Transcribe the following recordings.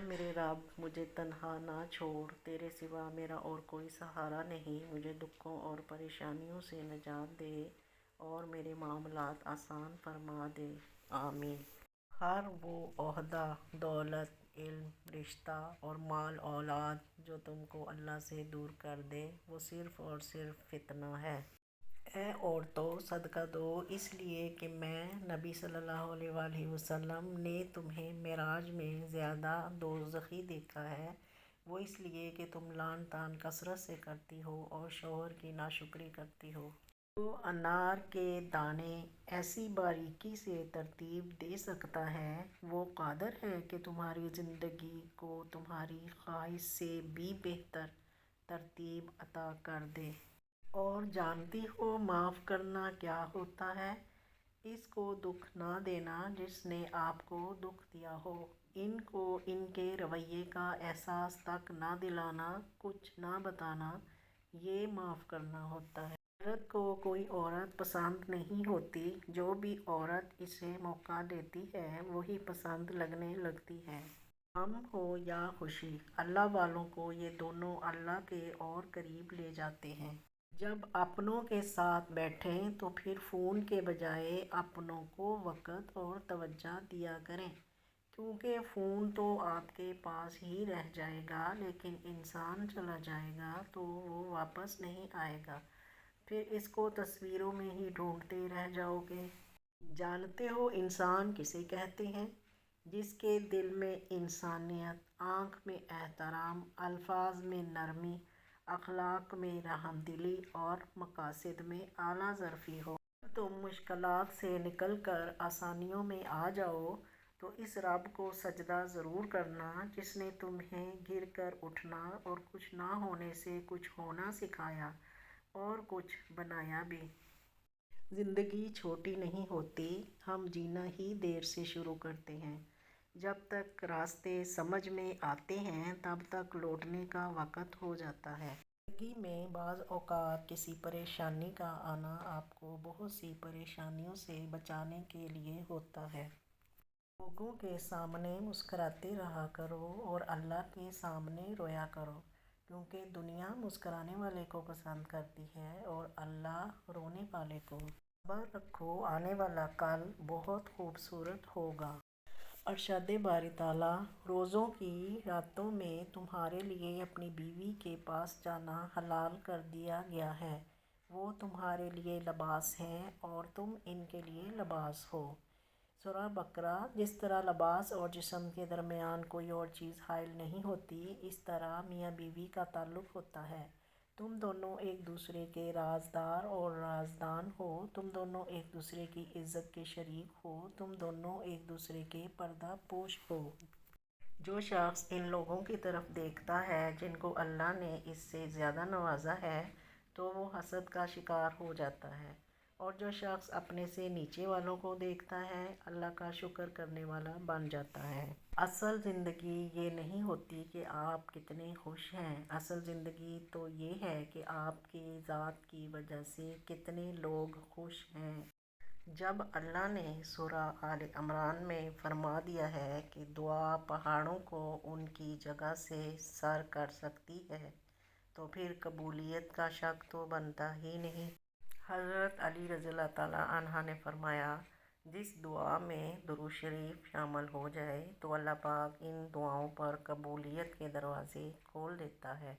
میرے رب مجھے تنہا نہ چھوڑ، تیرے سوا میرا اور کوئی سہارا نہیں، مجھے دکھوں اور پریشانیوں سے نجات دے اور میرے معاملات آسان فرما دے، آمین۔ ہر وہ عہدہ، دولت، علم، رشتہ اور مال اولاد جو تم کو اللہ سے دور کر دے، وہ صرف اور صرف فتنہ ہے۔ اے عورتوں، صدقہ دو، اس لیے کہ میں نبی صلی اللہ علیہ وآلہ وسلم نے تمہیں معراج میں زیادہ دوزخی دیکھا ہے۔ وہ اس لیے کہ تم لعن طعن کثرت سے کرتی ہو اور شوہر کی ناشکری کرتی ہو۔ جو انار کے دانے ایسی باریکی سے ترتیب دے سکتا ہے، وہ قادر ہے کہ تمہاری زندگی کو تمہاری خواہش سے بھی بہتر ترتیب عطا کر دے۔ اور جانتی ہو معاف کرنا کیا ہوتا ہے؟ اس کو دکھ نہ دینا جس نے آپ کو دکھ دیا ہو، ان کو ان کے رویے کا احساس تک نہ دلانا، کچھ نہ بتانا، یہ معاف کرنا ہوتا ہے۔ حضرت کو کوئی عورت پسند نہیں ہوتی، جو بھی عورت اسے موقع دیتی ہے وہی پسند لگنے لگتی ہے۔ غم ہو یا خوشی، اللہ والوں کو یہ دونوں اللہ کے اور قریب لے جاتے ہیں۔ جب اپنوں کے ساتھ بیٹھیں تو پھر فون کے بجائے اپنوں کو وقت اور توجہ دیا کریں، کیونکہ فون تو آپ کے پاس ہی رہ جائے گا لیکن انسان چلا جائے گا تو وہ واپس نہیں آئے گا، پھر اس کو تصویروں میں ہی ڈھونڈتے رہ جاؤ گے۔ جانتے ہو انسان کسے کہتے ہیں؟ جس کے دل میں انسانیت، آنکھ میں احترام، الفاظ میں نرمی، اخلاق میں رحم دلی اور مقاصد میں اعلیٰ ظرفی ہو۔ جب تم مشکلات سے نکل کر آسانیوں میں آ جاؤ تو اس رب کو سجدہ ضرور کرنا جس نے تمہیں گر کر اٹھنا اور کچھ نہ ہونے سے کچھ ہونا سکھایا اور کچھ بنایا بھی۔ زندگی چھوٹی نہیں ہوتی، ہم جینا ہی دیر سے شروع کرتے ہیں۔ جب تک راستے سمجھ میں آتے ہیں تب تک لوٹنے کا وقت ہو جاتا ہے۔ زندگی میں بعض اوقات کسی پریشانی کا آنا آپ کو بہت سی پریشانیوں سے بچانے کے لیے ہوتا ہے۔ لوگوں کے سامنے مسکراتے رہا کرو اور اللہ کے سامنے رویا کرو، کیونکہ دنیا مسکرانے والے کو پسند کرتی ہے اور اللہ رونے والے کو۔ صبر رکھو، آنے والا کل بہت خوبصورت ہوگا۔ ارشاد باری تعالیٰ، روزوں کی راتوں میں تمہارے لیے اپنی بیوی کے پاس جانا حلال کر دیا گیا ہے، وہ تمہارے لیے لباس ہیں اور تم ان کے لیے لباس ہو۔ سورہ بقرہ۔ جس طرح لباس اور جسم کے درمیان کوئی اور چیز حائل نہیں ہوتی، اس طرح میاں بیوی کا تعلق ہوتا ہے۔ تم دونوں ایک دوسرے کے رازدار اور رازدان ہو، تم دونوں ایک دوسرے کی عزت کے شریک ہو، تم دونوں ایک دوسرے کے پردہ پوش ہو۔ جو شخص ان لوگوں کی طرف دیکھتا ہے جن کو اللہ نے اس سے زیادہ نوازا ہے تو وہ حسد کا شکار ہو جاتا ہے، اور جو شخص اپنے سے نیچے والوں کو دیکھتا ہے اللہ کا شکر کرنے والا بن جاتا ہے۔ اصل زندگی یہ نہیں ہوتی کہ آپ کتنے خوش ہیں، اصل زندگی تو یہ ہے کہ آپ کی ذات کی وجہ سے کتنے لوگ خوش ہیں۔ جب اللہ نے سورہ آل عمران میں فرما دیا ہے کہ دعا پہاڑوں کو ان کی جگہ سے سر کر سکتی ہے تو پھر قبولیت کا شک تو بنتا ہی نہیں۔ حضرت علی رضی اللہ تعالیٰ عنہ نے فرمایا، جس دعا میں درود شریف شامل ہو جائے تو اللہ پاک ان دعاؤں پر قبولیت کے دروازے کھول دیتا ہے،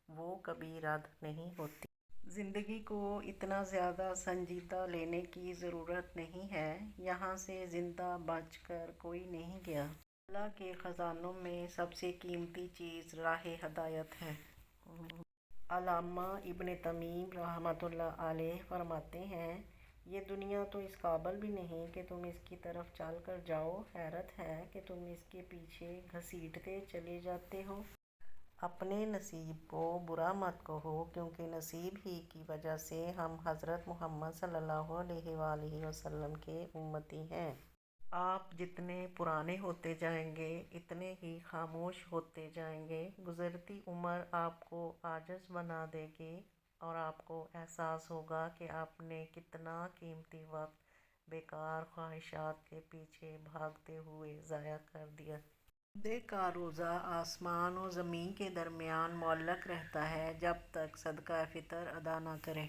وہ کبھی رد نہیں ہوتی۔ زندگی کو اتنا زیادہ سنجیدہ لینے کی ضرورت نہیں ہے، یہاں سے زندہ بچ کر کوئی نہیں گیا۔ اللہ کے خزانوں میں سب سے قیمتی چیز راہ ہدایت ہے۔ علامہ ابن تیمیہ رحمۃ اللہ علیہ فرماتے ہیں، یہ دنیا تو اس قابل بھی نہیں کہ تم اس کی طرف چل کر جاؤ، حیرت ہے کہ تم اس کے پیچھے گھسیٹتے چلے جاتے ہو۔ اپنے نصیب کو برا مت کہو، کیونکہ نصیب ہی کی وجہ سے ہم حضرت محمد صلی اللہ علیہ وآلہ وسلم کے امتی ہیں۔ آپ جتنے پرانے ہوتے جائیں گے اتنے ہی خاموش ہوتے جائیں گے، گزرتی عمر آپ کو عاجز بنا دے گی اور آپ کو احساس ہوگا کہ آپ نے کتنا قیمتی وقت بیکار خواہشات کے پیچھے بھاگتے ہوئے ضائع کر دیا۔ بندے کا روزہ آسمان و زمین کے درمیان معلق رہتا ہے جب تک صدقہ فطر ادا نہ کرے۔